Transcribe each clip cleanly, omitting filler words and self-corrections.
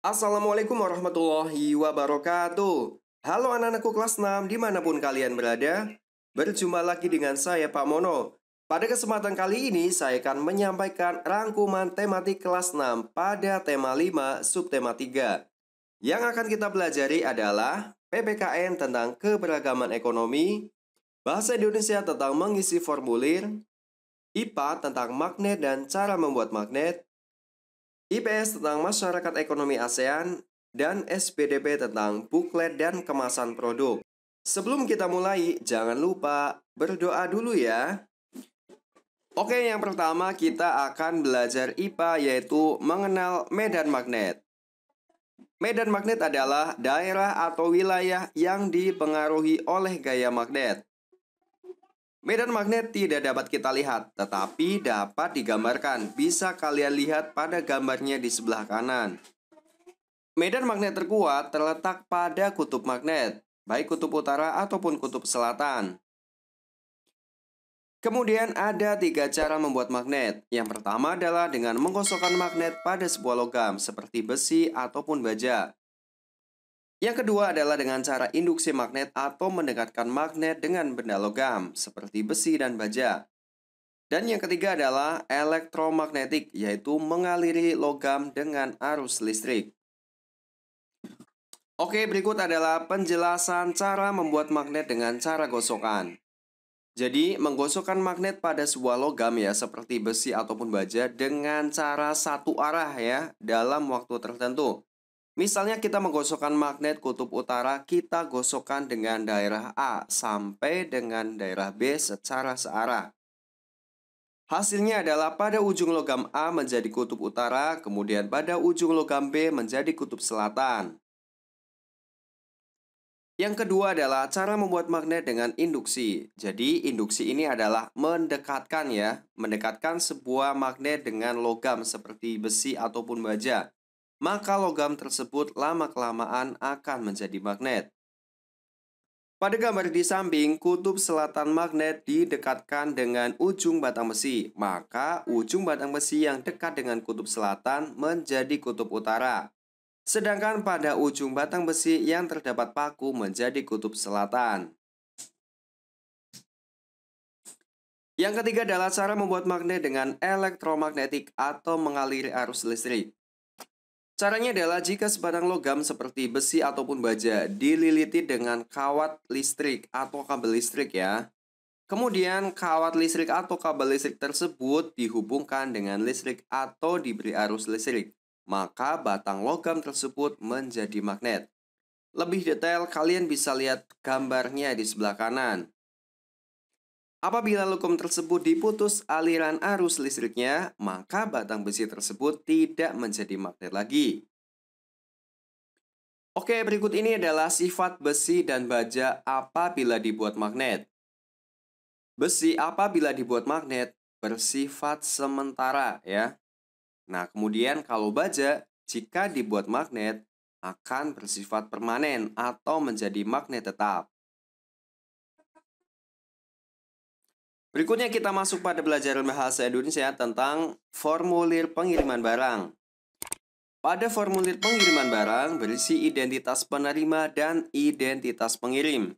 Assalamualaikum warahmatullahi wabarakatuh. Halo anak-anakku kelas 6 dimanapun kalian berada. Berjumpa lagi dengan saya Pak Mono. Pada kesempatan kali ini saya akan menyampaikan rangkuman tematik kelas 6 pada tema 5 subtema 3. Yang akan kita pelajari adalah PPKN tentang keberagaman ekonomi, Bahasa Indonesia tentang mengisi formulir, IPA tentang magnet dan cara membuat magnet, IPS tentang Masyarakat Ekonomi ASEAN, dan SPDP tentang buklet dan kemasan produk. Sebelum kita mulai, jangan lupa berdoa dulu ya. Oke, yang pertama kita akan belajar IPA yaitu mengenal medan magnet. Medan magnet adalah daerah atau wilayah yang dipengaruhi oleh gaya magnet. Medan magnet tidak dapat kita lihat, tetapi dapat digambarkan. Bisa kalian lihat pada gambarnya di sebelah kanan. Medan magnet terkuat terletak pada kutub magnet, baik kutub utara ataupun kutub selatan. Kemudian ada 3 cara membuat magnet. Yang pertama adalah dengan menggosokkan magnet pada sebuah logam seperti besi ataupun baja. Yang kedua adalah dengan cara induksi magnet atau mendekatkan magnet dengan benda logam seperti besi dan baja. Dan yang ketiga adalah elektromagnetik, yaitu mengaliri logam dengan arus listrik. Oke, berikut adalah penjelasan cara membuat magnet dengan cara gosokan. Jadi, menggosokkan magnet pada sebuah logam ya, seperti besi ataupun baja dengan cara satu arah ya, dalam waktu tertentu. Misalnya kita menggosokkan magnet kutub utara, kita gosokkan dengan daerah A sampai dengan daerah B secara searah. Hasilnya adalah pada ujung logam A menjadi kutub utara, kemudian pada ujung logam B menjadi kutub selatan. Yang kedua adalah cara membuat magnet dengan induksi. Jadi, induksi ini adalah mendekatkan sebuah magnet dengan logam seperti besi ataupun baja. Maka logam tersebut lama-kelamaan akan menjadi magnet. Pada gambar di samping, kutub selatan magnet didekatkan dengan ujung batang besi. Maka, ujung batang besi yang dekat dengan kutub selatan menjadi kutub utara. Sedangkan pada ujung batang besi yang terdapat paku menjadi kutub selatan. Yang ketiga adalah cara membuat magnet dengan elektromagnetik atau mengaliri arus listrik. Caranya adalah jika sebatang logam seperti besi ataupun baja dililiti dengan kawat listrik atau kabel listrik ya. Kemudian kawat listrik atau kabel listrik tersebut dihubungkan dengan listrik atau diberi arus listrik. Maka batang logam tersebut menjadi magnet. Lebih detail, kalian bisa lihat gambarnya di sebelah kanan. Apabila logam tersebut diputus aliran arus listriknya, maka batang besi tersebut tidak menjadi magnet lagi. Oke, berikut ini adalah sifat besi dan baja apabila dibuat magnet. Besi apabila dibuat magnet bersifat sementara ya. Nah, kemudian kalau baja, jika dibuat magnet, akan bersifat permanen atau menjadi magnet tetap. Berikutnya kita masuk pada pelajaran bahasa Indonesia tentang formulir pengiriman barang. Pada formulir pengiriman barang berisi identitas penerima dan identitas pengirim.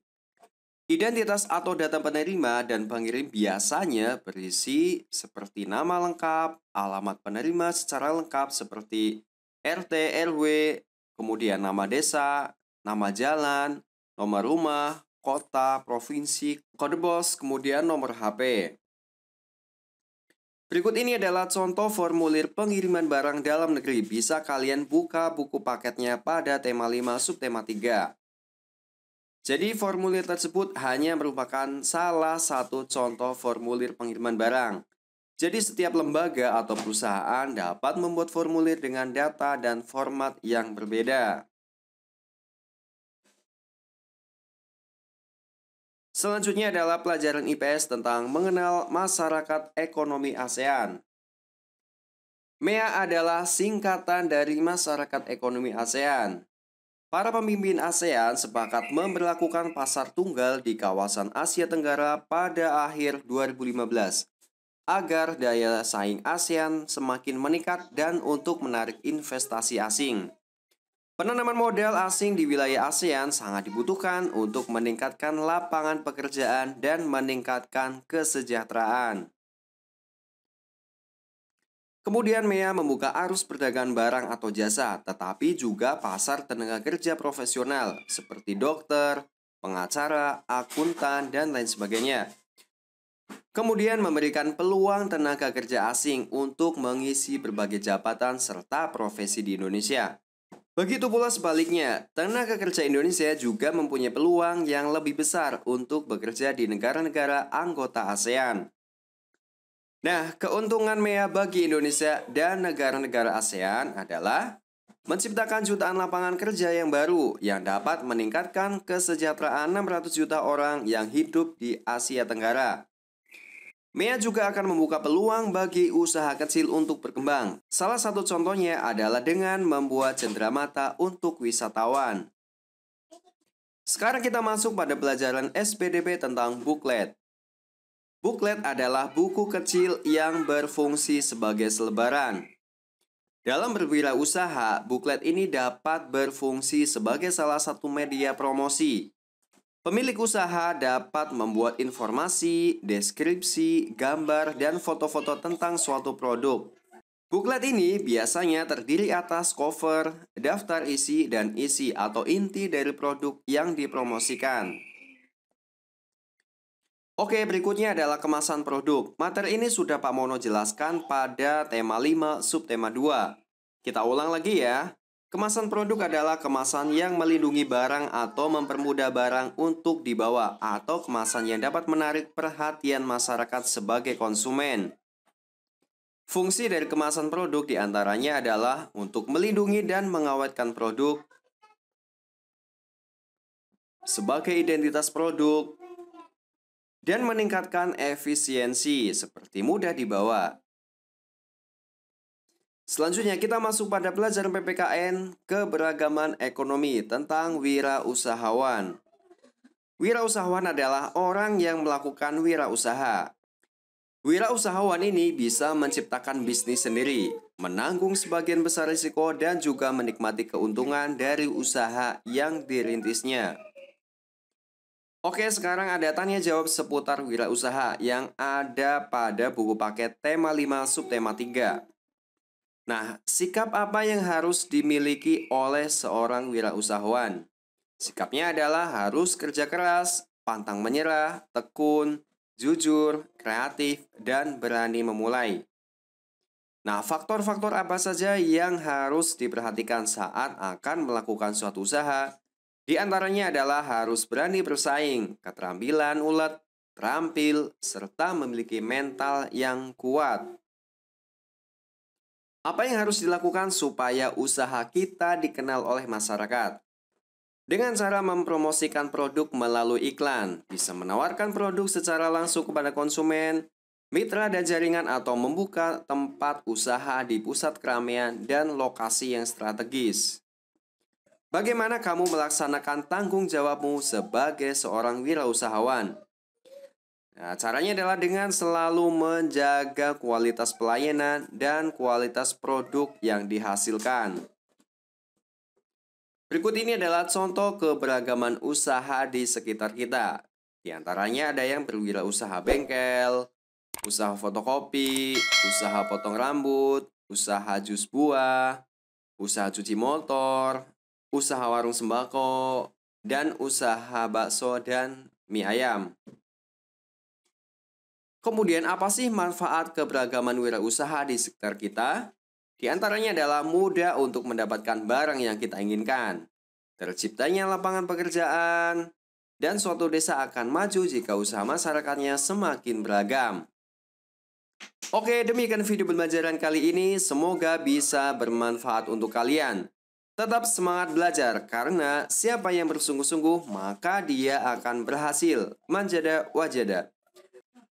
Identitas atau data penerima dan pengirim biasanya berisi seperti nama lengkap, alamat penerima secara lengkap seperti RT, RW, kemudian nama desa, nama jalan, nomor rumah, kota, provinsi, kode pos, kemudian nomor HP. Berikut ini adalah contoh formulir pengiriman barang dalam negeri. Bisa kalian buka buku paketnya pada tema 5 subtema 3. Jadi formulir tersebut hanya merupakan salah satu contoh formulir pengiriman barang. Jadi setiap lembaga atau perusahaan dapat membuat formulir dengan data dan format yang berbeda. Selanjutnya adalah pelajaran IPS tentang mengenal masyarakat ekonomi ASEAN. MEA adalah singkatan dari Masyarakat Ekonomi ASEAN. Para pemimpin ASEAN sepakat memberlakukan pasar tunggal di kawasan Asia Tenggara pada akhir 2015 agar daya saing ASEAN semakin meningkat dan untuk menarik investasi asing. Penanaman modal asing di wilayah ASEAN sangat dibutuhkan untuk meningkatkan lapangan pekerjaan dan meningkatkan kesejahteraan. Kemudian MEA membuka arus perdagangan barang atau jasa, tetapi juga pasar tenaga kerja profesional seperti dokter, pengacara, akuntan, dan lain sebagainya. Kemudian memberikan peluang tenaga kerja asing untuk mengisi berbagai jabatan serta profesi di Indonesia. Begitu pula sebaliknya, tenaga kerja Indonesia juga mempunyai peluang yang lebih besar untuk bekerja di negara-negara anggota ASEAN. Nah, keuntungan MEA bagi Indonesia dan negara-negara ASEAN adalah menciptakan jutaan lapangan kerja yang baru yang dapat meningkatkan kesejahteraan 600 juta orang yang hidup di Asia Tenggara. MEA juga akan membuka peluang bagi usaha kecil untuk berkembang. Salah satu contohnya adalah dengan membuat cenderamata untuk wisatawan. Sekarang kita masuk pada pelajaran SPDB tentang buklet. Buklet adalah buku kecil yang berfungsi sebagai selebaran. Dalam berwirausaha, buklet ini dapat berfungsi sebagai salah satu media promosi. Pemilik usaha dapat membuat informasi, deskripsi, gambar, dan foto-foto tentang suatu produk. Buklet ini biasanya terdiri atas cover, daftar isi, dan isi atau inti dari produk yang dipromosikan. Oke, berikutnya adalah kemasan produk. Materi ini sudah Pak Mono jelaskan pada tema 5, subtema 2. Kita ulang lagi ya. Kemasan produk adalah kemasan yang melindungi barang atau mempermudah barang untuk dibawa atau kemasan yang dapat menarik perhatian masyarakat sebagai konsumen. Fungsi dari kemasan produk diantaranya adalah untuk melindungi dan mengawetkan produk sebagai identitas produk dan meningkatkan efisiensi seperti mudah dibawa. Selanjutnya kita masuk pada pelajaran PPKN keberagaman ekonomi tentang wirausahawan. Wirausahawan adalah orang yang melakukan wirausaha. Wirausahawan ini bisa menciptakan bisnis sendiri, menanggung sebagian besar risiko dan juga menikmati keuntungan dari usaha yang dirintisnya. Oke, sekarang ada tanya jawab seputar wirausaha yang ada pada buku paket tema 5 subtema 3. Nah, sikap apa yang harus dimiliki oleh seorang wirausahawan? Sikapnya adalah harus kerja keras, pantang menyerah, tekun, jujur, kreatif, dan berani memulai. Nah, faktor-faktor apa saja yang harus diperhatikan saat akan melakukan suatu usaha? Di antaranya adalah harus berani bersaing, keterampilan ulet, terampil, serta memiliki mental yang kuat. Apa yang harus dilakukan supaya usaha kita dikenal oleh masyarakat? Dengan cara mempromosikan produk melalui iklan, bisa menawarkan produk secara langsung kepada konsumen, mitra dan jaringan atau membuka tempat usaha di pusat keramaian dan lokasi yang strategis. Bagaimana kamu melaksanakan tanggung jawabmu sebagai seorang wirausahawan? Nah, caranya adalah dengan selalu menjaga kualitas pelayanan dan kualitas produk yang dihasilkan. Berikut ini adalah contoh keberagaman usaha di sekitar kita. Di antaranya ada yang berwirausaha bengkel, usaha fotokopi, usaha potong rambut, usaha jus buah, usaha cuci motor, usaha warung sembako, dan usaha bakso dan mie ayam. Kemudian apa sih manfaat keberagaman wirausaha di sekitar kita? Di antaranya adalah mudah untuk mendapatkan barang yang kita inginkan, terciptanya lapangan pekerjaan, dan suatu desa akan maju jika usaha masyarakatnya semakin beragam. Oke, demikian video pembelajaran kali ini. Semoga bisa bermanfaat untuk kalian. Tetap semangat belajar, karena siapa yang bersungguh-sungguh, maka dia akan berhasil. Manjada wajada.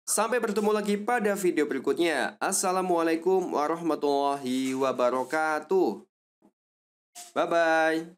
Sampai bertemu lagi pada video berikutnya. Assalamualaikum warahmatullahi wabarakatuh. Bye-bye.